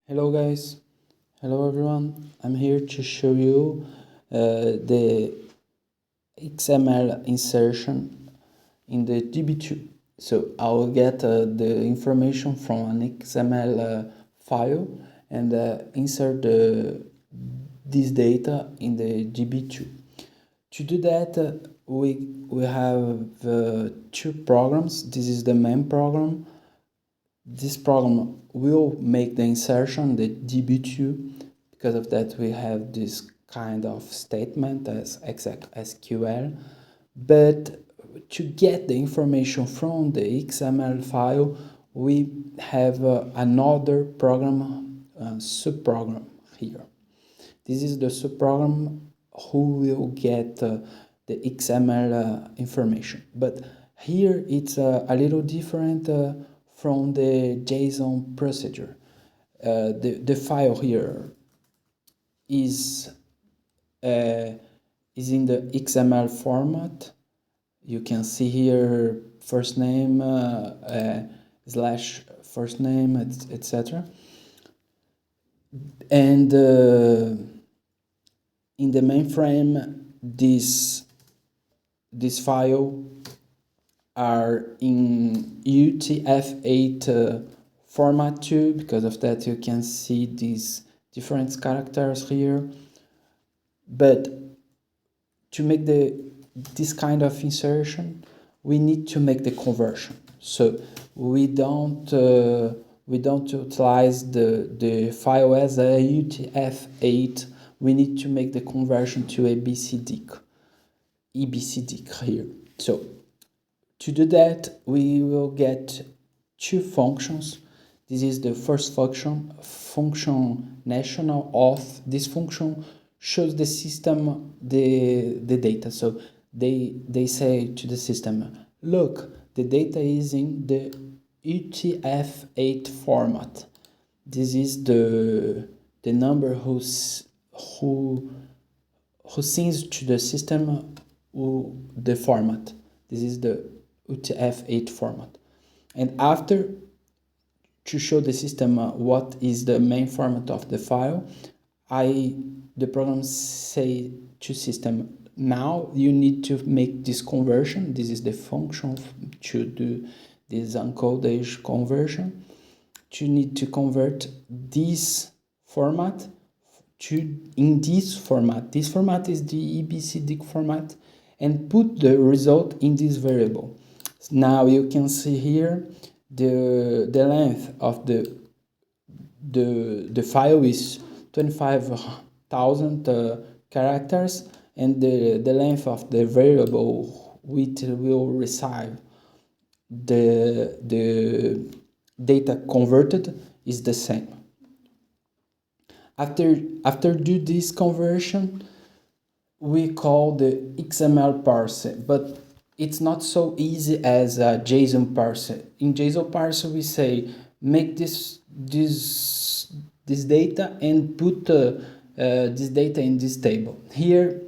Hello guys, hello everyone. I'm here to show you the XML insertion in the DB2. So I'll get the information from an XML file and insert this data in the DB2. To do that, we have two programs. This is the main program. This program will make the insertion, the DB2. Because of that, we have this kind of statement as exec SQL. But to get the information from the XML file, we have another program, subprogram here. This is the subprogram who will get the XML information. But here it's a little different from the JSON procedure. The file here is in the XML format. You can see here first name slash first name, etc. And in the mainframe, this file are in UTF-8 format too. Because of that, you can see these different characters here. But to make this kind of insertion, we need to make the conversion. So we don't utilize the file as a UTF-8. We need to make the conversion to EBCDIC here. So to do that, we will get two functions. This is the first function national auth. This function shows the system the data. So they say to the system, look, the data is in the UTF-8 format. This is the number who sends to the system the format. This is the UTF-8 format. And after, to show the system what is the main format of the file, the program say to system, now you need to make this conversion. This is the function to do this encodage conversion. You need to convert this format in this format. This format is the EBCDIC format, and put the result in this variable. Now you can see here the length of the file is 25,000 characters, and the length of the variable which will receive the data converted is the same. After do this conversion, we call the XML parser, but it's not so easy as a JSON parser. In JSON parser, we say make this data and put this data in this table. Here,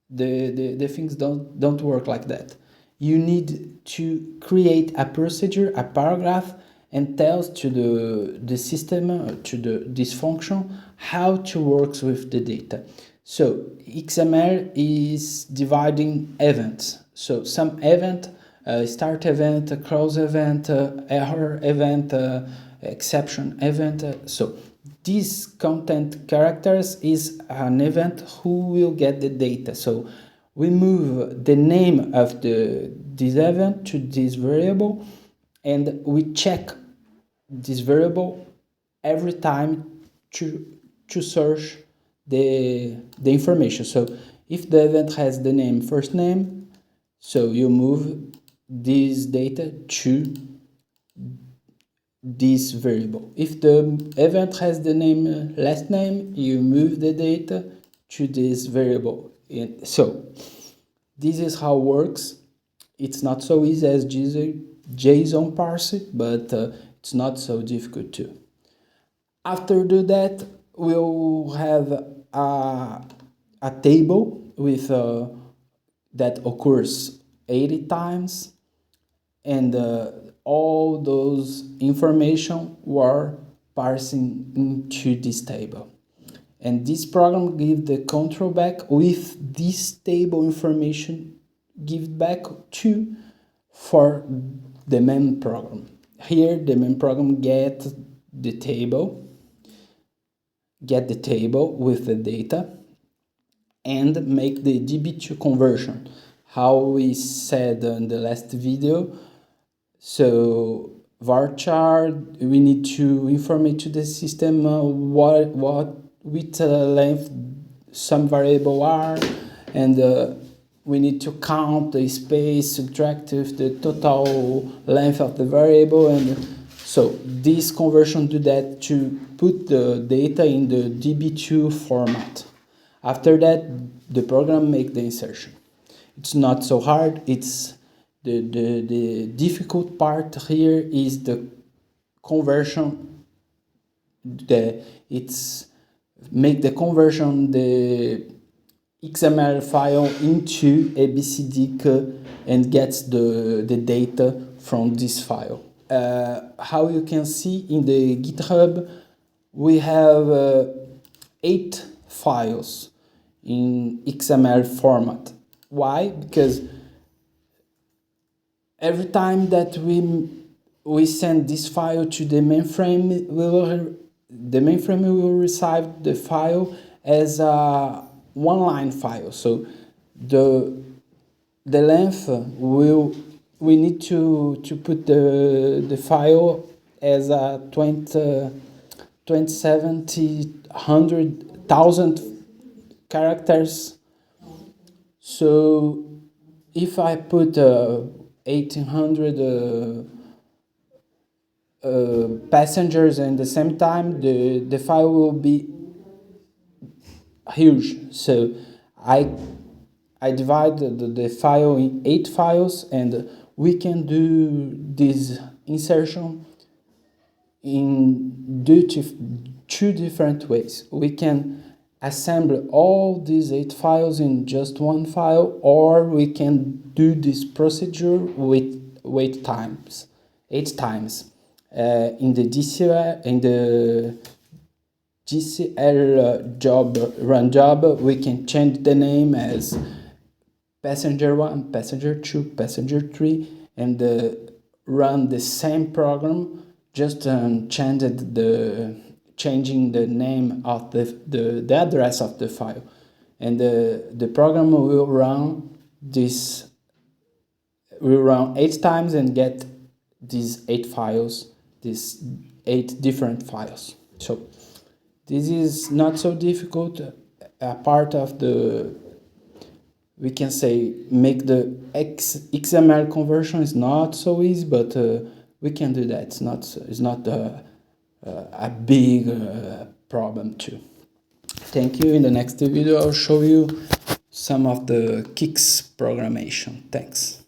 the things don't work like that. You need to create a procedure, a paragraph, and tells to the system, to this function, how to work with the data. So XML is dividing events. So some event, start event, close event, error event, exception event. So this content characters is an event who will get the data. So we move the name of this event to this variable, and we check this variable every time to search the information. So if the event has the name first name, so you move this data to this variable. If the event has the name last name, you move the data to this variable. So this is how it works. It's not so easy as JSON parser, but it's not so difficult too. After do that, we'll have a table with that occurs 80 times, and all those information were parsing into this table. And this program gives the control back with this table information give back to for the main program. Here the main program get the table with the data and make the DB2 conversion, how we said in the last video. So varchar, we need to inform to the system what with length some variable are, and we need to count the space, subtract the total length of the variable, and so this conversion do that to put the data in the DB2 format. After that, the program make the insertion. It's not so hard. It's the difficult part here is the conversion. It's make the conversion the XML file into ABCD and gets the data from this file. How you can see in the GitHub, we have 8 files in XML format. Why? Because every time that we send this file to the mainframe, the mainframe will receive the file as a one-line file. So the length we need to put the file as a 100,000 characters. So if I put 1800 passengers at the same time, the file will be huge. So I divide the file in 8 files, and we can do this insertion in two different ways. We can assemble all these 8 files in just one file, or we can do this procedure with 8 times. In the GCL run job, we can change the name as passenger 1, passenger 2, passenger 3, and run the same program, just changing the name of the address of the file, and the program will run 8 times and get these 8 files, these 8 different files. So this is not so difficult. A part of we can say make the XML conversion is not so easy, but we can do that. It's not a big problem too. Thank you. In the next video, I'll show you some of the kicks programmation. Thanks.